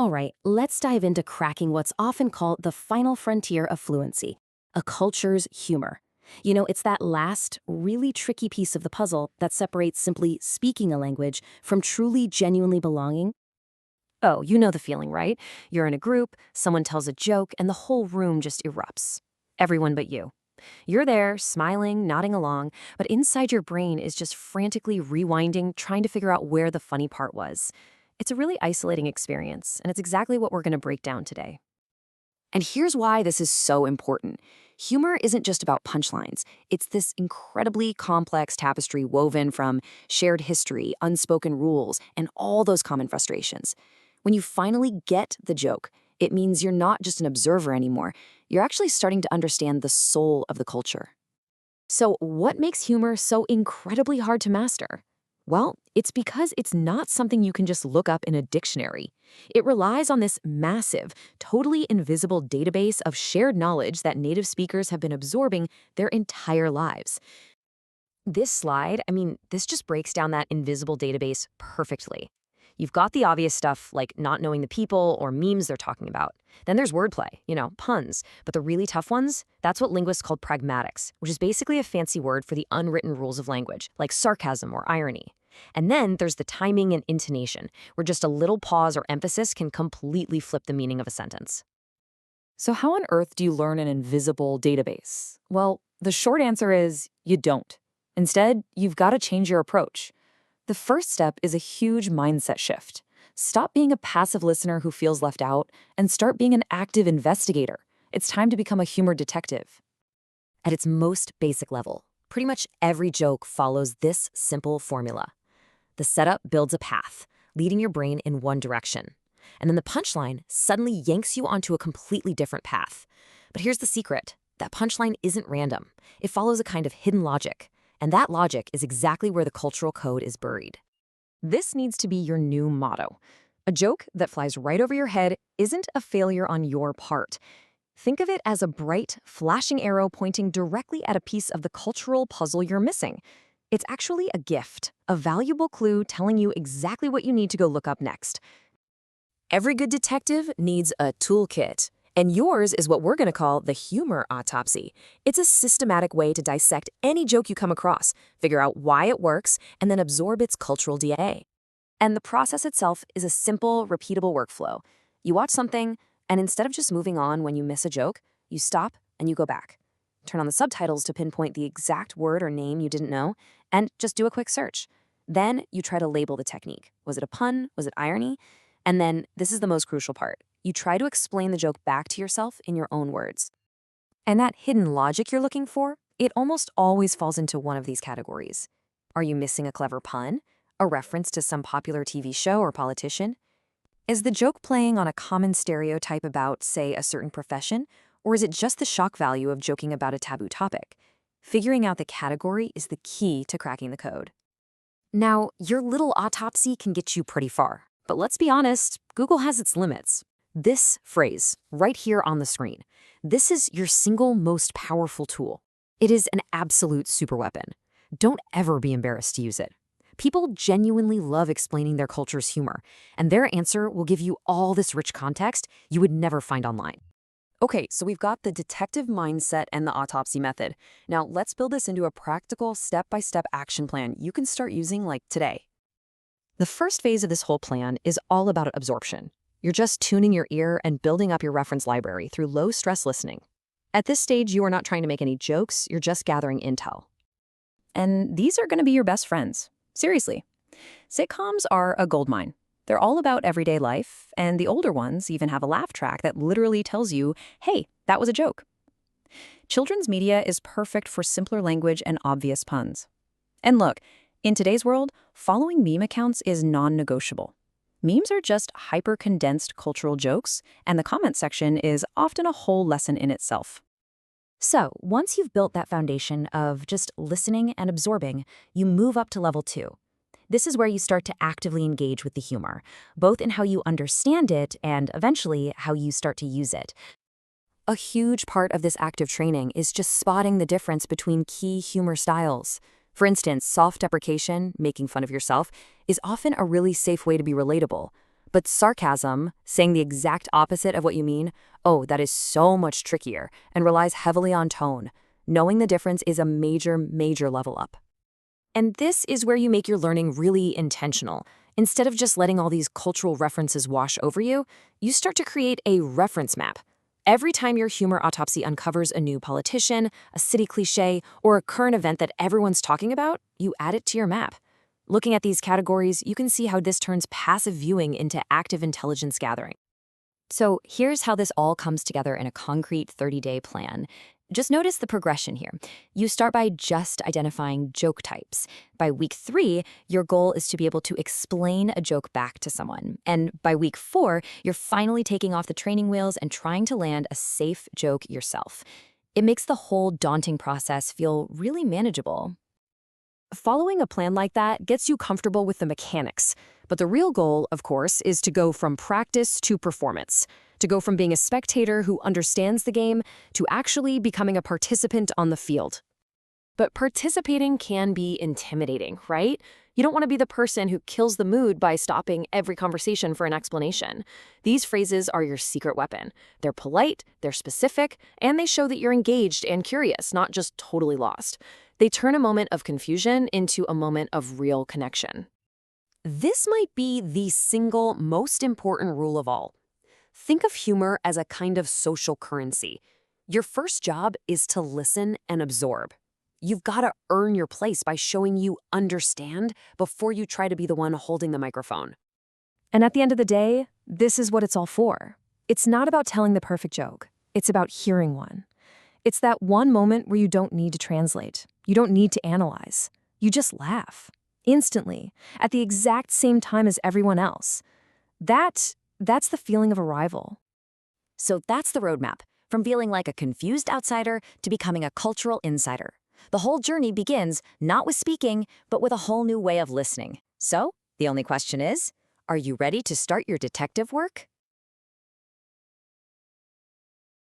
All right, let's dive into cracking what's often called the final frontier of fluency, a culture's humor. It's that last, really tricky piece of the puzzle that separates simply speaking a language from truly, genuinely belonging. Oh, you know the feeling, right? You're in a group, someone tells a joke, and the whole room just erupts. Everyone but you. You're there, smiling, nodding along, but inside your brain is just frantically rewinding, trying to figure out where the funny part was. It's a really isolating experience, and it's exactly what we're going to break down today. And here's why this is so important. Humor isn't just about punchlines. It's this incredibly complex tapestry woven from shared history, unspoken rules, and all those common frustrations. When you finally get the joke, it means you're not just an observer anymore. You're actually starting to understand the soul of the culture. So, what makes humor so incredibly hard to master? Well, it's because it's not something you can just look up in a dictionary. It relies on this massive, totally invisible database of shared knowledge that native speakers have been absorbing their entire lives. This slide, this just breaks down that invisible database perfectly. You've got the obvious stuff like not knowing the people or memes they're talking about. Then there's wordplay, puns. But the really tough ones, that's what linguists call pragmatics, which is basically a fancy word for the unwritten rules of language, like sarcasm or irony. And then there's the timing and intonation, where just a little pause or emphasis can completely flip the meaning of a sentence. So how on earth do you learn an invisible database? Well, the short answer is you don't. Instead, you've got to change your approach. The first step is a huge mindset shift. Stop being a passive listener who feels left out and start being an active investigator. It's time to become a humor detective. At its most basic level, pretty much every joke follows this simple formula. The setup builds a path, leading your brain in one direction. And then the punchline suddenly yanks you onto a completely different path. But here's the secret. That punchline isn't random. It follows a kind of hidden logic. And that logic is exactly where the cultural code is buried. This needs to be your new motto. A joke that flies right over your head isn't a failure on your part. Think of it as a bright, flashing arrow pointing directly at a piece of the cultural puzzle you're missing. It's actually a gift, a valuable clue telling you exactly what you need to go look up next. Every good detective needs a toolkit. And yours is what we're going to call the humor autopsy. It's a systematic way to dissect any joke you come across, figure out why it works, and then absorb its cultural DNA. And the process itself is a simple, repeatable workflow. You watch something, and instead of just moving on when you miss a joke, you stop and you go back. Turn on the subtitles to pinpoint the exact word or name you didn't know, and just do a quick search. Then you try to label the technique. Was it a pun? Was it irony? And then, this is the most crucial part. You try to explain the joke back to yourself in your own words. And that hidden logic you're looking for, it almost always falls into one of these categories. Are you missing a clever pun? A reference to some popular TV show or politician? Is the joke playing on a common stereotype about, say, a certain profession? Or is it just the shock value of joking about a taboo topic? Figuring out the category is the key to cracking the code. Now, your little autopsy can get you pretty far. But let's be honest, Google has its limits. This phrase, right here on the screen, this is your single most powerful tool. It is an absolute superweapon. Don't ever be embarrassed to use it. People genuinely love explaining their culture's humor, and their answer will give you all this rich context you would never find online. Okay, so we've got the detective mindset and the autopsy method. Now let's build this into a practical step-by-step action plan you can start using like today. The first phase of this whole plan is all about absorption. You're just tuning your ear and building up your reference library through low-stress listening. At this stage, you are not trying to make any jokes, you're just gathering intel. And these are going to be your best friends. Seriously. Sitcoms are a goldmine. They're all about everyday life, and the older ones even have a laugh track that literally tells you, hey, that was a joke. Children's media is perfect for simpler language and obvious puns. And look, in today's world, following meme accounts is non-negotiable. Memes are just hyper-condensed cultural jokes, and the comment section is often a whole lesson in itself. So, once you've built that foundation of just listening and absorbing, you move up to level 2. This is where you start to actively engage with the humor, both in how you understand it and, eventually, how you start to use it. A huge part of this active training is just spotting the difference between key humor styles. For instance, self-deprecation, making fun of yourself, is often a really safe way to be relatable. But sarcasm, saying the exact opposite of what you mean, oh, that is so much trickier and relies heavily on tone. Knowing the difference is a major, major level up. And this is where you make your learning really intentional. Instead of just letting all these cultural references wash over you, you start to create a reference map. Every time your humor autopsy uncovers a new politician, a city cliché, or a current event that everyone's talking about, you add it to your map. Looking at these categories, you can see how this turns passive viewing into active intelligence gathering. So here's how this all comes together in a concrete 30-day plan. Just notice the progression here. You start by just identifying joke types. By week 3, your goal is to be able to explain a joke back to someone. And by week 4, you're finally taking off the training wheels and trying to land a safe joke yourself. It makes the whole daunting process feel really manageable. Following a plan like that gets you comfortable with the mechanics. But the real goal, of course, is to go from practice to performance. To go from being a spectator who understands the game to actually becoming a participant on the field. But participating can be intimidating, right? You don't want to be the person who kills the mood by stopping every conversation for an explanation. These phrases are your secret weapon. They're polite, they're specific, and they show that you're engaged and curious, not just totally lost. They turn a moment of confusion into a moment of real connection. This might be the single most important rule of all. Think of humor as a kind of social currency. Your first job is to listen and absorb. You've got to earn your place by showing you understand before you try to be the one holding the microphone. And at the end of the day, this is what it's all for. It's not about telling the perfect joke. It's about hearing one. It's that one moment where you don't need to translate. You don't need to analyze. You just laugh. Instantly, at the exact same time as everyone else. That's the feeling of arrival. So that's the roadmap, from feeling like a confused outsider to becoming a cultural insider. The whole journey begins not with speaking, but with a whole new way of listening. So, the only question is, are you ready to start your detective work?